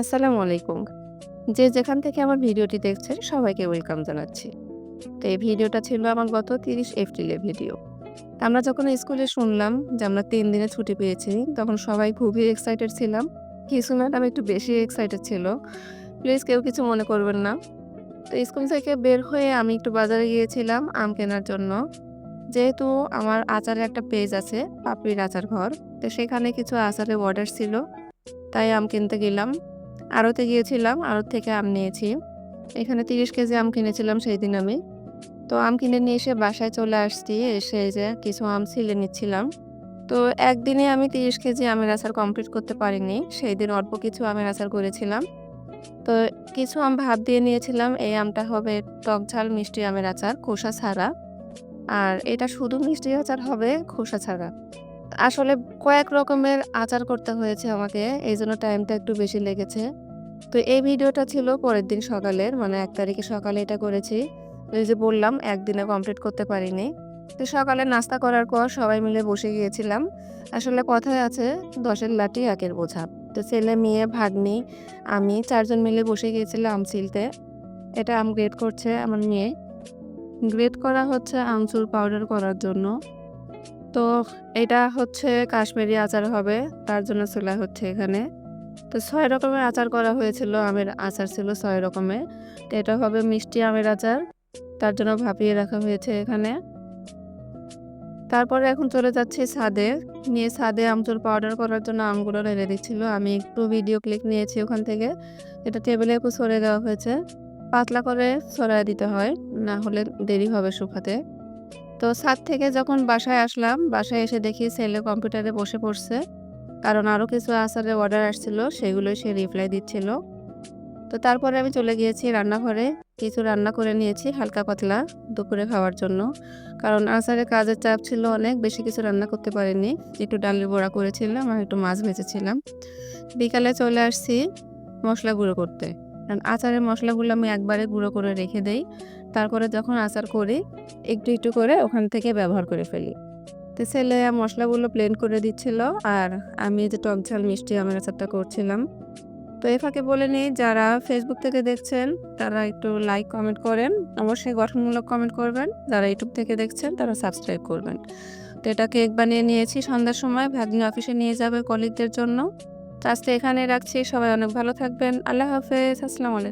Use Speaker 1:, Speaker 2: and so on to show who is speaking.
Speaker 1: আসসালামু আলাইকুম। যে যেখান থেকে আমার ভিডিওটি দেখছেন সবাইকে ওয়েলকাম জানাচ্ছি। তো এই ভিডিওটা ছিল আমার গত ৩০ এপ্রিলের ভিডিও। আমরা যখন স্কুলে শুনলাম যে আমরা ৩ দিনের ছুটি পেয়েছি, তখন সবাই খুবই এক্সাইটেড ছিলাম। কিছু ম্যাডাম একটু বেশি এক্সাইটেড ছিল। প্লিজ কেউ কিছু মনে করবেন না। তো স্কুল থেকে বের হয়ে আমি একটু বাজারে গিয়েছিলাম আম কেনার জন্য। যেহেতু আমার আচারের একটা পেজ আছে, পাপড়ির আচার ঘর। তো সেখানে কিছু আচারের অর্ডার ছিল। তাই আম কিনতে গেলাম। আড়তে গিয়েছিলাম, আড়ত থেকে আম নিয়েছি। এখানে ৩০ কেজি আম কিনেছিলাম সেইদিন আমি। তো আম কিনে নিয়ে এসে বাসায় চলে আসছি। এসে এই যে কিছু আম ছিলে নিচ্ছিলাম। তো একদিনে আমি ৩০ কেজি আমের আচার কমপ্লিট করতে পারিনি। সেইদিন অল্প কিছু আমের আচার করেছিলাম। তো কিছু আম ভাপ দিয়ে নিয়েছিলাম। এই আমটা হবে টক ঝাল মিষ্টি আমের আচার, খোসা ছাড়া। আর এটা শুধু মিষ্টি আচার হবে, খোসা ছাড়া। আসলে কয়েক রকমের আচার করতে হয়েছে আমাকে। এইজন্য টাইমটা একটু বেশি লেগেছে। তো এই ভিডিওটা ছিল পরের দিন সকালের, মানে ১ তারিখে সকালে এটা করেছি। ওই যে বললাম একদিনে কমপ্লিট করতে পারিনি। তো সকালে নাস্তা করার পর সবাই মিলে বসে গিয়েছিলাম। আসলে কথায় আছে ১০ এর লাঠি ১ এর বোঝা। তো ছেলে, মেয়ে, ভাগ্নি, আমি ৪ জন মিলে বসে গিয়েছিলাম আম ছিলতে। এটা আম গ্রেড করছে আমার মেয়ে। গ্রেড করা হচ্ছে আমচুর পাউডার করার জন্য। তো এটা হচ্ছে কাশ্মীরি আচার হবে, তার জন্য চুলা হচ্ছে এখানে। তো ৬ রকমের আচার করা হয়েছিল। আমের আচার ছিল ৬ রকমের। তো এটা হবে মিষ্টি আমের আচার। তার জন্য ভাপিয়ে রাখা হয়েছে এখানে। তারপরে এখন চলে যাচ্ছি ছাদে। নিয়ে ছাদে আমচুর পাউডার করার জন্য আমগুলো ঢেলে দিচ্ছিল। আমি একটু ভিডিও ক্লিপ নিয়েছি ওখান থেকে। এটা টেবিলে একটু ছড়িয়ে দেওয়া হয়েছে। পাতলা করে ছড়ায় দিতে হয়, না হলে দেরি হবে শুকাতে। তো ছাদ থেকে যখন বাসায় আসলাম, বাসায় এসে দেখি ছেলে কম্পিউটারে বসে পড়ছে। কারণ আরো কিছু আচারের অর্ডার আসছিল, সেগুলোই সে রিপ্লাই দিচ্ছিল। তো তারপরে আমি চলে গিয়েছি রান্নাঘরে। কিছু রান্না করে নিয়েছি হালকা পাতলা দুপুরে খাওয়ার জন্য। কারণ আচারের কাজের চাপ ছিল অনেক, বেশি কিছু রান্না করতে পারিনি। একটু ডালের বড়া করেছিলাম আর একটু মাছ ভেজেছিলাম। বিকালে চলে আসছি মসলা গুঁড়ো করতে। কারণ আচারের মসলাগুলো আমি একবারে গুঁড়ো করে রেখে দেই। তারপরে যখন আচার করি একটু, একটু করে ওখান থেকে ব্যবহার করে ফেলি। তো ছেলে মসলাগুলো ব্লেন্ড করে দিচ্ছিল আর আমি যে টক ঝাল মিষ্টি আমের আচারটা করছিলাম। তো এ ফাঁকে বলে নিই, যারা ফেসবুক থেকে দেখছেন তারা একটু লাইক কমেন্ট করেন। অবশ্যই গঠনমূলক কমেন্ট করবেন। যারা ইউটিউব থেকে দেখছেন তারা সাবস্ক্রাইব করবেন। তো এটা কেক বানিয়ে নিয়েছি সন্ধ্যার সময়, ভাগ্নি অফিসে নিয়ে যাবে কলিগদের জন্য। তো আজকে এখানে রাখছি। সবাই অনেক ভালো থাকবেন। আল্লাহ হাফেজ। আসসালামু আলাইকুম।